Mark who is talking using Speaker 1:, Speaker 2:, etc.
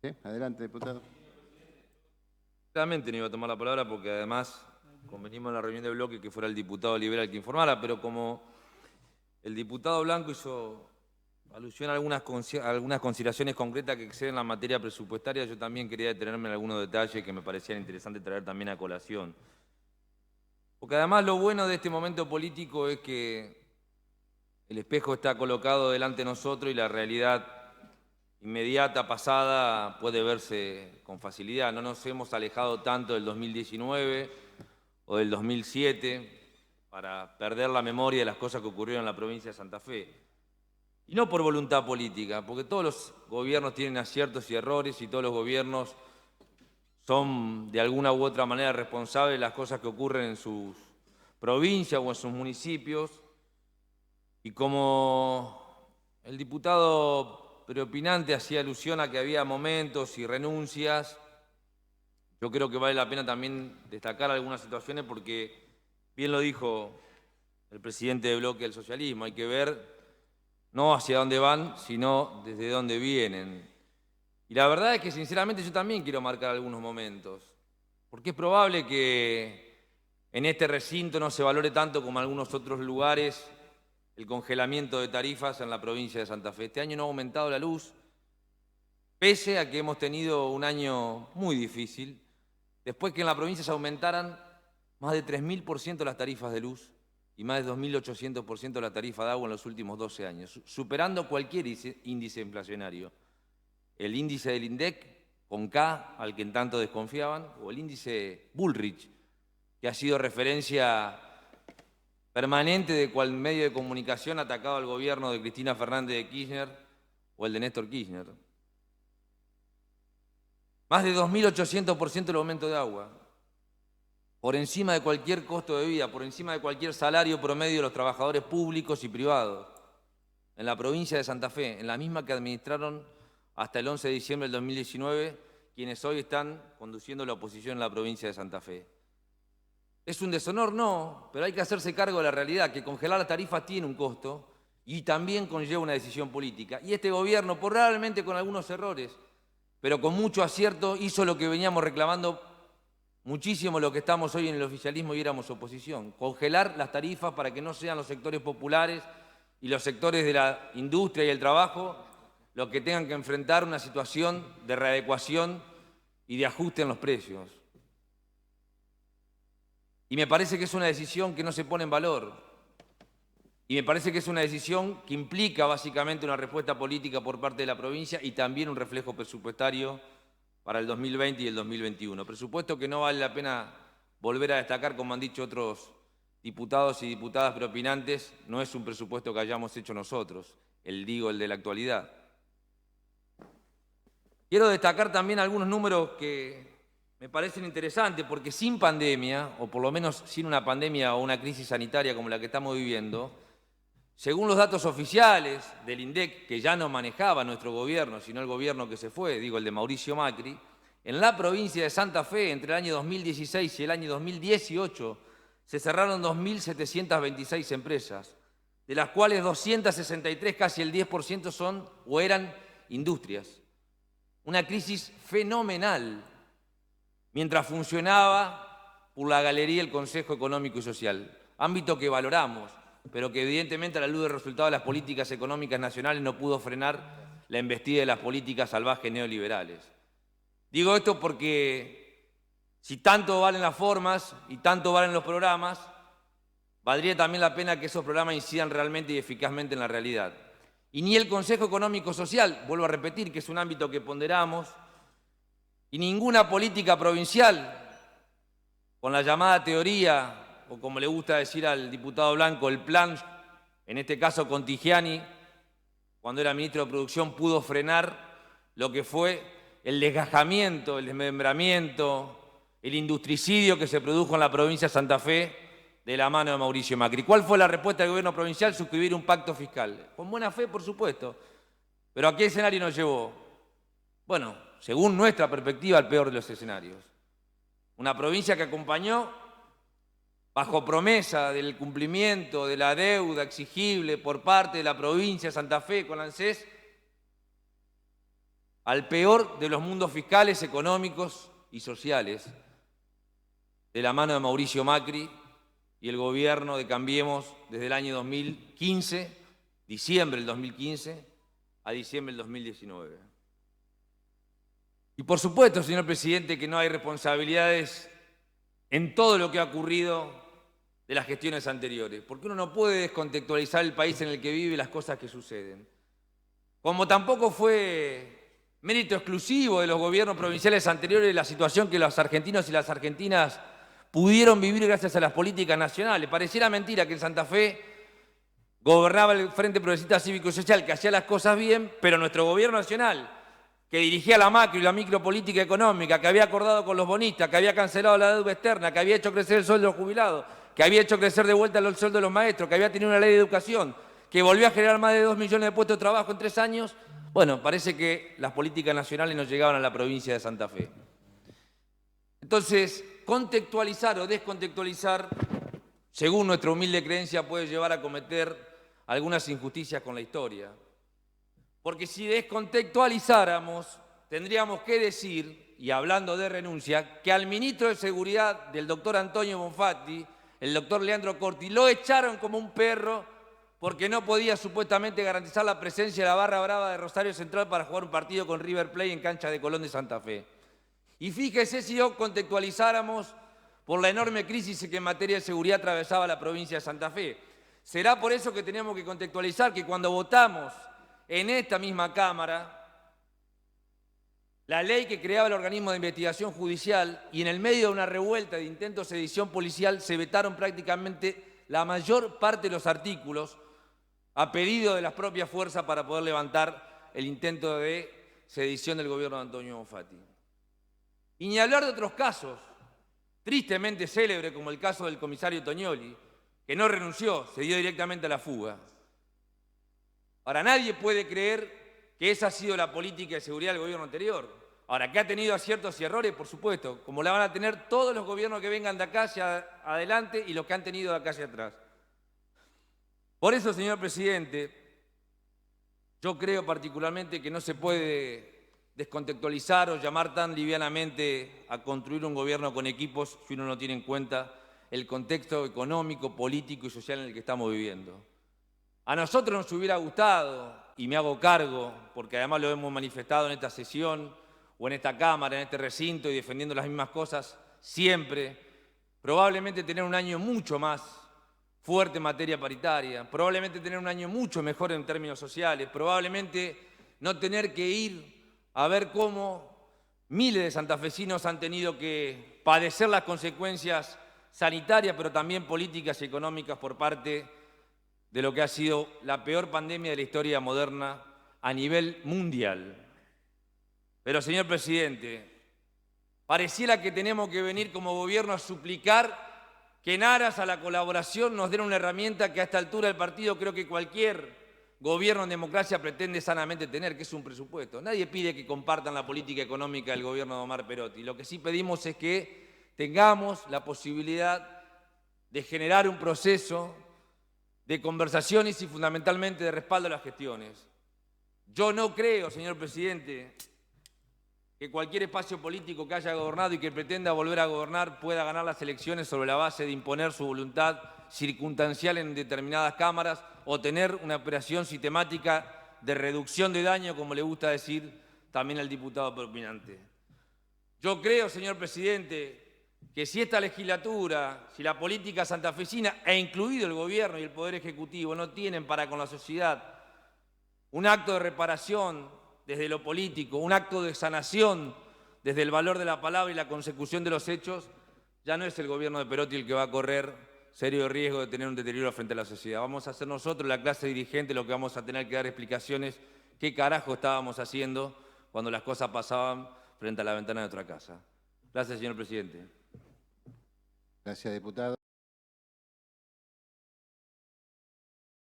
Speaker 1: Sí, adelante, diputado.
Speaker 2: Claramente no iba a tomar la palabra porque además convenimos en la reunión de bloque que fuera el diputado liberal que informara, pero como el diputado Blanco hizo alusión a algunas consideraciones concretas que exceden la materia presupuestaria, yo también quería detenerme en algunos detalles que me parecían interesantes traer también a colación. Porque además lo bueno de este momento político es que el espejo está colocado delante de nosotros y la realidad inmediata, pasada, puede verse con facilidad. No nos hemos alejado tanto del 2019 o del 2007 para perder la memoria de las cosas que ocurrieron en la provincia de Santa Fe. Y no por voluntad política, porque todos los gobiernos tienen aciertos y errores y todos los gobiernos son de alguna u otra manera responsables de las cosas que ocurren en sus provincias o en sus municipios. Y como el diputado preopinante hacía alusión a que había momentos y renuncias, yo creo que vale la pena también destacar algunas situaciones porque, bien lo dijo el presidente de bloque del socialismo, hay que ver no hacia dónde van, sino desde dónde vienen. Y la verdad es que sinceramente yo también quiero marcar algunos momentos, porque es probable que en este recinto no se valore tanto como en algunos otros lugares el congelamiento de tarifas en la provincia de Santa Fe. Este año no ha aumentado la luz, pese a que hemos tenido un año muy difícil, después que en la provincia se aumentaran más de 3.000% las tarifas de luz y más de 2.800% la tarifa de agua en los últimos 12 años, superando cualquier índice inflacionario. El índice del INDEC, con K, al que en tanto desconfiaban, o el índice Bullrich, que ha sido referencia permanente de cual medio de comunicación atacado al gobierno de Cristina Fernández de Kirchner o el de Néstor Kirchner. Más de 2.800% el aumento de agua, por encima de cualquier costo de vida, por encima de cualquier salario promedio de los trabajadores públicos y privados, en la provincia de Santa Fe, en la misma que administraron hasta el 11 de diciembre del 2019, quienes hoy están conduciendo la oposición en la provincia de Santa Fe. ¿Es un deshonor? No, pero hay que hacerse cargo de la realidad, que congelar las tarifas tiene un costo y también conlleva una decisión política. Y este gobierno, probablemente con algunos errores, pero con mucho acierto, hizo lo que veníamos reclamando muchísimo lo que estamos hoy en el oficialismo y éramos oposición. Congelar las tarifas para que no sean los sectores populares y los sectores de la industria y el trabajo los que tengan que enfrentar una situación de readecuación y de ajuste en los precios. Y me parece que es una decisión que no se pone en valor. Y me parece que es una decisión que implica básicamente una respuesta política por parte de la provincia y también un reflejo presupuestario para el 2020 y el 2021. Presupuesto que no vale la pena volver a destacar, como han dicho otros diputados y diputadas preopinantes, no es un presupuesto que hayamos hecho nosotros, el de la actualidad. Quiero destacar también algunos números que me parecen interesantes, porque sin pandemia, o por lo menos sin una pandemia o una crisis sanitaria como la que estamos viviendo, según los datos oficiales del INDEC, que ya no manejaba nuestro gobierno, sino el gobierno que se fue, digo el de Mauricio Macri, en la provincia de Santa Fe, entre el año 2016 y el año 2018, se cerraron 2.726 empresas, de las cuales 263, casi el 10%, son o eran industrias. Una crisis fenomenal, mientras funcionaba por la galería el Consejo Económico y Social, ámbito que valoramos, pero que evidentemente a la luz del resultado de las políticas económicas nacionales no pudo frenar la embestida de las políticas salvajes neoliberales. Digo esto porque si tanto valen las formas y tanto valen los programas, valdría también la pena que esos programas incidan realmente y eficazmente en la realidad. Y ni el Consejo Económico Social, vuelvo a repetir que es un ámbito que ponderamos, y ninguna política provincial, con la llamada teoría, o como le gusta decir al diputado Blanco, el plan, en este caso Contigiani, cuando era ministro de Producción, pudo frenar lo que fue el desgajamiento, el desmembramiento, el industricidio que se produjo en la provincia de Santa Fe de la mano de Mauricio Macri. ¿Cuál fue la respuesta del gobierno provincial? Suscribir un pacto fiscal. Con buena fe, por supuesto. ¿Pero a qué escenario nos llevó? Bueno, según nuestra perspectiva, el peor de los escenarios. Una provincia que acompañó, bajo promesa del cumplimiento de la deuda exigible por parte de la provincia de Santa Fe con la ANSES, al peor de los mundos fiscales, económicos y sociales, de la mano de Mauricio Macri y el gobierno de Cambiemos desde el año 2015, diciembre del 2015, a diciembre del 2019. Y por supuesto, señor presidente, que no hay responsabilidades en todo lo que ha ocurrido de las gestiones anteriores, porque uno no puede descontextualizar el país en el que vive y las cosas que suceden. Como tampoco fue mérito exclusivo de los gobiernos provinciales anteriores la situación que los argentinos y las argentinas pudieron vivir gracias a las políticas nacionales. Pareciera mentira que en Santa Fe gobernaba el Frente Progresista Cívico y Social, que hacía las cosas bien, pero nuestro gobierno nacional, que dirigía la macro y la micropolítica económica, que había acordado con los bonistas, que había cancelado la deuda externa, que había hecho crecer el sueldo de los jubilados, que había hecho crecer de vuelta el sueldo de los maestros, que había tenido una ley de educación, que volvió a generar más de 2 millones de puestos de trabajo en 3 años, bueno, parece que las políticas nacionales no llegaban a la provincia de Santa Fe. Entonces, contextualizar o descontextualizar, según nuestra humilde creencia, puede llevar a cometer algunas injusticias con la historia. Porque si descontextualizáramos, tendríamos que decir, y hablando de renuncia, que al ministro de Seguridad del doctor Antonio Bonfatti, el doctor Leandro Corti, lo echaron como un perro porque no podía supuestamente garantizar la presencia de la barra brava de Rosario Central para jugar un partido con River Plate en cancha de Colón de Santa Fe. Y fíjese si lo contextualizáramos por la enorme crisis que en materia de seguridad atravesaba la provincia de Santa Fe. Será por eso que tenemos que contextualizar que cuando votamos en esta misma Cámara la ley que creaba el organismo de investigación judicial y en el medio de una revuelta de intentos de sedición policial se vetaron prácticamente la mayor parte de los artículos a pedido de las propias fuerzas para poder levantar el intento de sedición del gobierno de Antonio Bonfatti. Y ni hablar de otros casos, tristemente célebres, como el caso del comisario Tognoli, que no renunció, se dio directamente a la fuga. Ahora, nadie puede creer que esa ha sido la política de seguridad del gobierno anterior. Ahora, que ha tenido aciertos y errores, por supuesto, como la van a tener todos los gobiernos que vengan de acá hacia adelante y los que han tenido de acá hacia atrás. Por eso, señor presidente, yo creo particularmente que no se puede descontextualizar o llamar tan livianamente a construir un gobierno con equipos si uno no tiene en cuenta el contexto económico, político y social en el que estamos viviendo. A nosotros nos hubiera gustado, y me hago cargo, porque además lo hemos manifestado en esta sesión o en esta Cámara, en este recinto y defendiendo las mismas cosas siempre, probablemente tener un año mucho más fuerte en materia paritaria, probablemente tener un año mucho mejor en términos sociales, probablemente no tener que ir a ver cómo miles de santafesinos han tenido que padecer las consecuencias sanitarias, pero también políticas y económicas por parte de lo que ha sido la peor pandemia de la historia moderna a nivel mundial. Pero, señor presidente, pareciera que tenemos que venir como gobierno a suplicar que en aras a la colaboración nos den una herramienta que a esta altura del partido creo que cualquier gobierno en democracia pretende sanamente tener, que es un presupuesto. Nadie pide que compartan la política económica del gobierno de Omar Perotti. Lo que sí pedimos es que tengamos la posibilidad de generar un proceso de conversaciones y fundamentalmente de respaldo a las gestiones. Yo no creo, señor presidente, que cualquier espacio político que haya gobernado y que pretenda volver a gobernar pueda ganar las elecciones sobre la base de imponer su voluntad circunstancial en determinadas cámaras o tener una operación sistemática de reducción de daño, como le gusta decir también al diputado propinante. Yo creo, señor presidente, que si esta legislatura, si la política santafesina, e incluido el gobierno y el Poder Ejecutivo, no tienen para con la sociedad un acto de reparación desde lo político, un acto de sanación desde el valor de la palabra y la consecución de los hechos, ya no es el gobierno de Perotti el que va a correr serio riesgo de tener un deterioro frente a la sociedad. Vamos a ser nosotros, la clase dirigente, lo que vamos a tener que dar explicaciones qué carajo estábamos haciendo cuando las cosas pasaban frente a la ventana de nuestra casa. Gracias, señor presidente.
Speaker 1: Gracias, diputado.